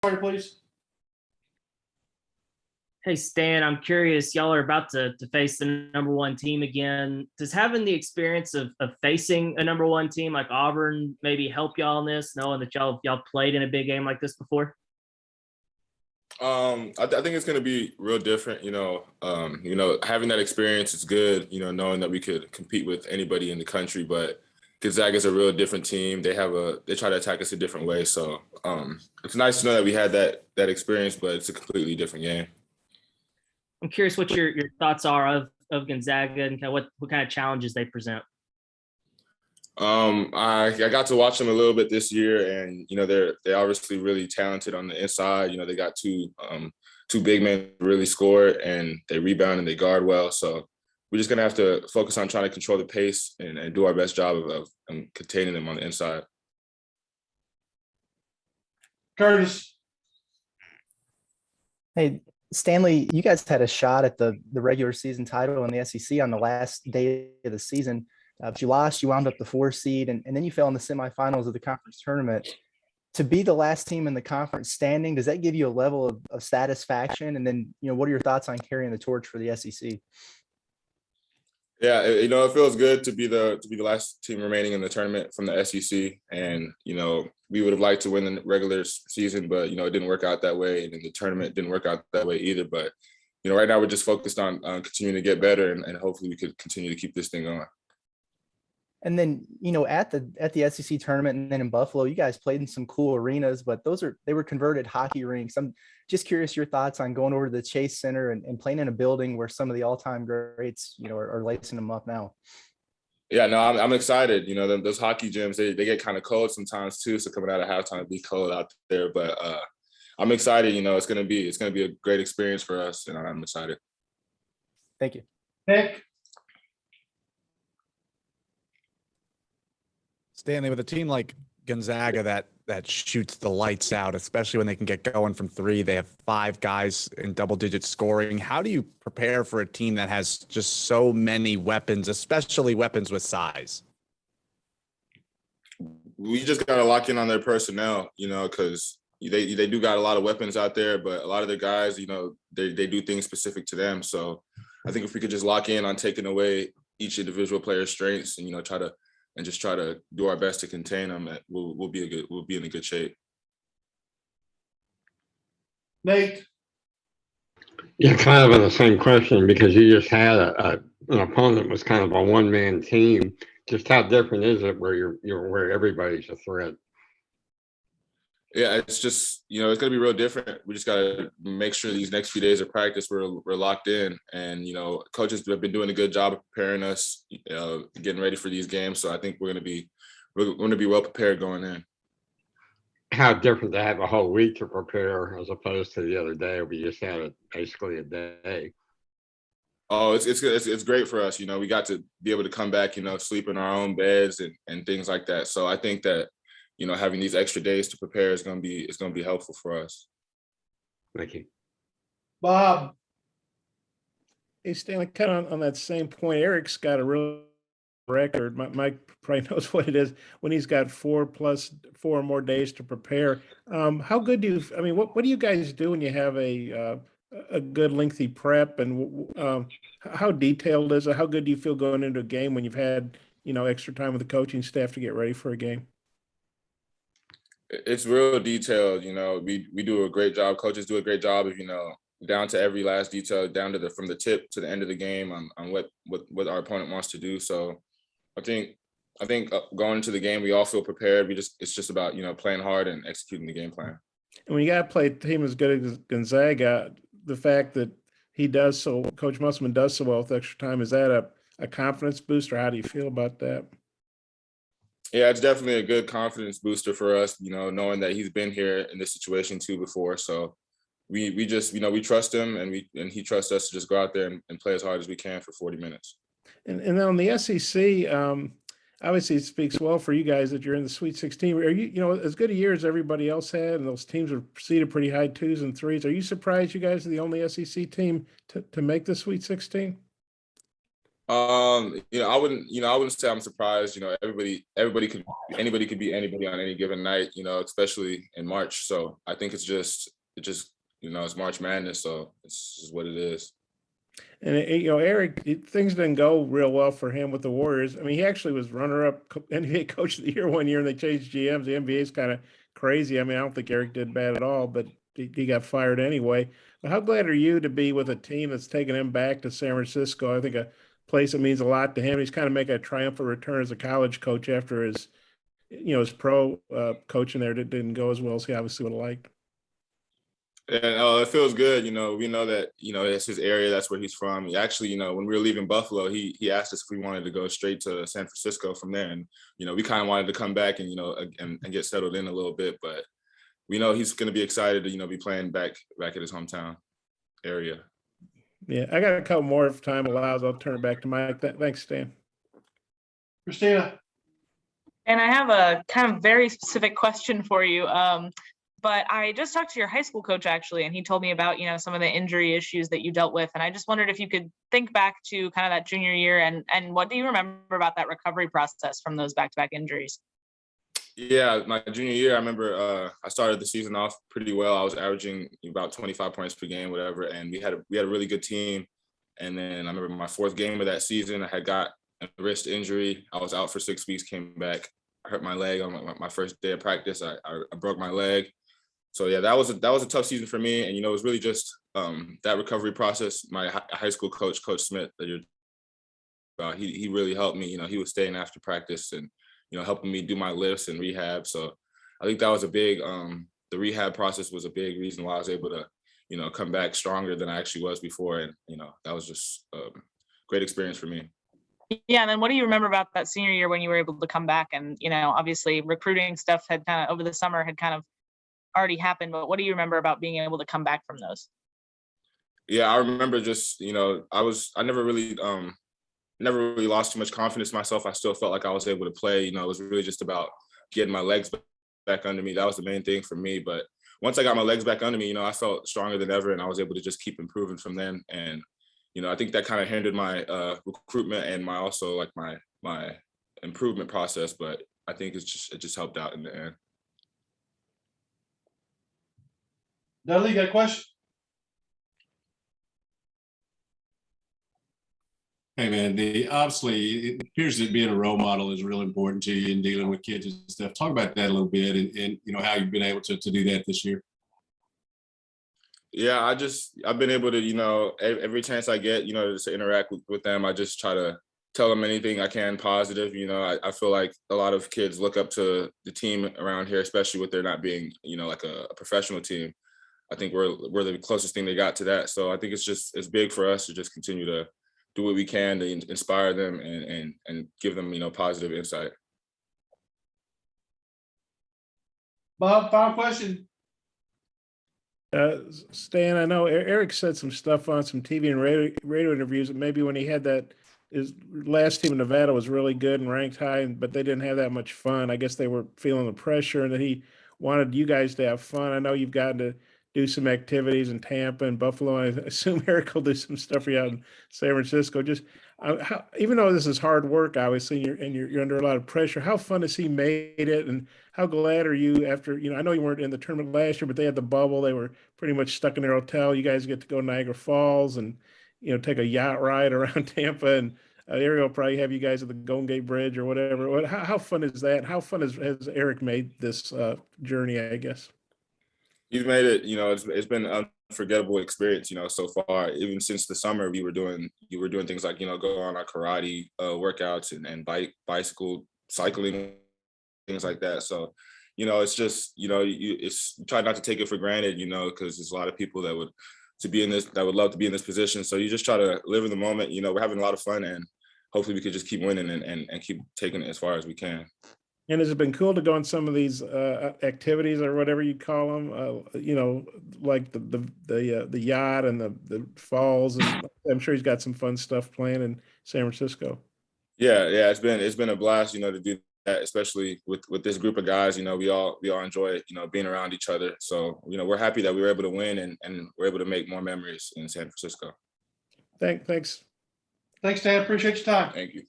Please. Hey, Stan, I'm curious. Y'all are about to face the number one team again. Does having the experience of facing a number one team like Auburn maybe help y'all in this, knowing that y'all played in a big game like this before? I think it's going to be real different. Having that experience is good. Knowing that we could compete with anybody in the country, but Gonzaga is a real different team. They try to attack us a different way. So it's nice to know that we had that experience, but it's a completely different game. I'm curious what your thoughts are of Gonzaga and kind of what kind of challenges they present. I got to watch them a little bit this year, and they're obviously really talented on the inside. They got two big men who really score, and they rebound and they guard well. So we're just gonna have to focus on trying to control the pace and do our best job of containing them on the inside. Curtis. Hey, Stanley, you guys had a shot at the regular season title in the SEC on the last day of the season. But you lost, you wound up the 4 seed, and then you fell in the semifinals of the conference tournament. To be the last team in the conference standing, does that give you a level of satisfaction? And then, what are your thoughts on carrying the torch for the SEC? Yeah, it feels good to be the last team remaining in the tournament from the SEC, and we would have liked to win the regular season, but it didn't work out that way, and in the tournament didn't work out that way either. But right now we're just focused on continuing to get better, and hopefully we could continue to keep this thing going. And then, at the SEC tournament and then in Buffalo, you guys played in some cool arenas, but they were converted hockey rinks. I'm just curious your thoughts on going over to the Chase Center and playing in a building where some of the all-time greats, are lacing them up now. Yeah, no, I'm excited. Those hockey gyms, they get kind of cold sometimes too. So coming out of halftime, it'd be cold out there, but I'm excited. It's gonna be a great experience for us, and I'm excited. Thank you. Nick. Stanley, with a team like Gonzaga that shoots the lights out, especially when they can get going from 3, they have 5 guys in double-digit scoring. How do you prepare for a team that has just so many weapons, especially weapons with size? We just got to lock in on their personnel, because they do got a lot of weapons out there, but a lot of the guys, they do things specific to them. So I think if we could just lock in on taking away each individual player's strengths and, try to do our best to contain them, we'll be in a good shape. Nate. Yeah, kind of in the same question, because you just had an opponent that was kind of a one-man team. Just how different is it where where everybody's a threat? Yeah, it's just it's gonna be real different. We just gotta make sure these next few days of practice we're locked in, and coaches have been doing a good job of preparing us, getting ready for these games. So I think we're gonna be well prepared going in. How different to have a whole week to prepare as opposed to the other day we just had basically a day. Oh, it's great for us. We got to be able to come back, sleep in our own beds and things like that. So I think that having these extra days to prepare is going to be helpful for us. Thank you. Bob. Hey, Stanley, kind of on that same point, Eric's got a real record. Mike probably knows what it is when he's got 4 or more days to prepare. How good what do you guys do when you have a good lengthy prep, and how detailed is it? How good do you feel going into a game when you've had, extra time with the coaching staff to get ready for a game? It's real detailed. We do a great job. Coaches do a great job of, down to every last detail, down to from the tip to the end of the game on what our opponent wants to do. So I think going into the game, we all feel prepared. It's just about, playing hard and executing the game plan. And when you got to play a team as good as Gonzaga, the fact that Coach Musselman does so well with extra time, is that a confidence booster? How do you feel about that? Yeah, it's definitely a good confidence booster for us, knowing that he's been here in this situation too before. So we just, we trust him, and he trusts us to just go out there and play as hard as we can for 40 minutes. And then on the SEC, obviously it speaks well for you guys that you're in the Sweet 16. Are you, as good a year as everybody else had, and those teams are seeded pretty high 2s and 3s. Are you surprised you guys are the only SEC team to make the Sweet 16? I wouldn't say I'm surprised. Anybody could beat anybody on any given night. Especially in March. So I think it's March Madness. So it's just what it is. And Eric, things didn't go real well for him with the Warriors. I mean, he actually was runner-up NBA Coach of the Year one year, and they changed GMs. The NBA is kind of crazy. I mean, I don't think Eric did bad at all, but he got fired anyway. But how glad are you to be with a team that's taking him back to San Francisco? I think a place that means a lot to him. He's kind of making a triumphant return as a college coach after his pro coaching there didn't go as well as he obviously would have liked. And it feels good. We know that, it's his area. That's where he's from. He actually, when we were leaving Buffalo, he asked us if we wanted to go straight to San Francisco from there. And, we kind of wanted to come back and, and get settled in a little bit. But we know he's going to be excited to, be playing back at his hometown area. Yeah, I got a couple more if time allows. I'll turn it back to Mike. Thanks, Stan. Christina. And I have a kind of very specific question for you. But I just talked to your high school coach actually, and he told me about, some of the injury issues that you dealt with. And I just wondered if you could think back to kind of that junior year and what do you remember about that recovery process from those back-to-back injuries? Yeah, my junior year, I remember I started the season off pretty well. I was averaging about 25 points per game, whatever. And we had a really good team. And then I remember my fourth game of that season, I had got a wrist injury. I was out for 6 weeks, came back. I hurt my leg on my first day of practice. I broke my leg. So yeah, that was a tough season for me, and it was really just that recovery process. My high school coach, Coach Smith, that you're about, he really helped me. He was staying after practice and helping me do my lifts and rehab. So I think that was a big the rehab process was a big reason why I was able to come back stronger than I actually was before, and that was just a great experience for me. Yeah, and then what do you remember about that senior year when you were able to come back? And obviously recruiting stuff had kind of over the summer had kind of already happened, but what do you remember about being able to come back from those? Yeah, I remember just, I never really lost too much confidence in myself. I still felt like I was able to play. It was really just about getting my legs back under me. That was the main thing for me. But once I got my legs back under me, I felt stronger than ever, and I was able to just keep improving from then. And, I think that kind of hindered my recruitment and my improvement process. But I think it just helped out in the end. Dudley, got a question? Hey man, obviously it appears that being a role model is really important to you in dealing with kids and stuff. Talk about that a little bit and how you've been able to do that this year. Yeah, I've been able to, every chance I get, to interact with them, I just try to tell them anything I can positive. I feel like a lot of kids look up to the team around here, especially with there not being, like a professional team. I think we're the closest thing they got to that. So I think it's big for us to just continue to do what we can to inspire them and give them, positive insight. Bob, final question. Stan, I know Eric said some stuff on some TV and radio interviews that maybe when he had his last team in Nevada was really good and ranked high, but they didn't have that much fun. I guess they were feeling the pressure and that he wanted you guys to have fun. I know you've gotten to do some activities in Tampa and Buffalo. I assume Eric will do some stuff for you out in San Francisco. Just even though this is hard work, obviously, you're under a lot of pressure. How fun has he made it, and how glad are you after? I know you weren't in the tournament last year, but they had the bubble. They were pretty much stuck in their hotel. You guys get to go to Niagara Falls and take a yacht ride around Tampa, and Ariel will probably have you guys at the Golden Gate Bridge or whatever. How fun is that? How fun has Eric made this journey, I guess? He's made it, it's been an unforgettable experience, so far. Even since the summer, you were doing things like, go on our karate workouts and bicycle, cycling, things like that. So, it's just, you try not to take it for granted, because there's a lot of people that would love to be in this position. So you just try to live in the moment. We're having a lot of fun, and hopefully we could just keep winning and keep taking it as far as we can. And has it been cool to go on some of these activities or whatever you call them? Like the yacht and the falls, and I'm sure he's got some fun stuff planned in San Francisco. Yeah, it's been a blast, to do that, especially with this group of guys. We all enjoy being around each other. So we're happy that we were able to win and we're able to make more memories in San Francisco. Thanks. Thanks, Dan. Appreciate your time. Thank you.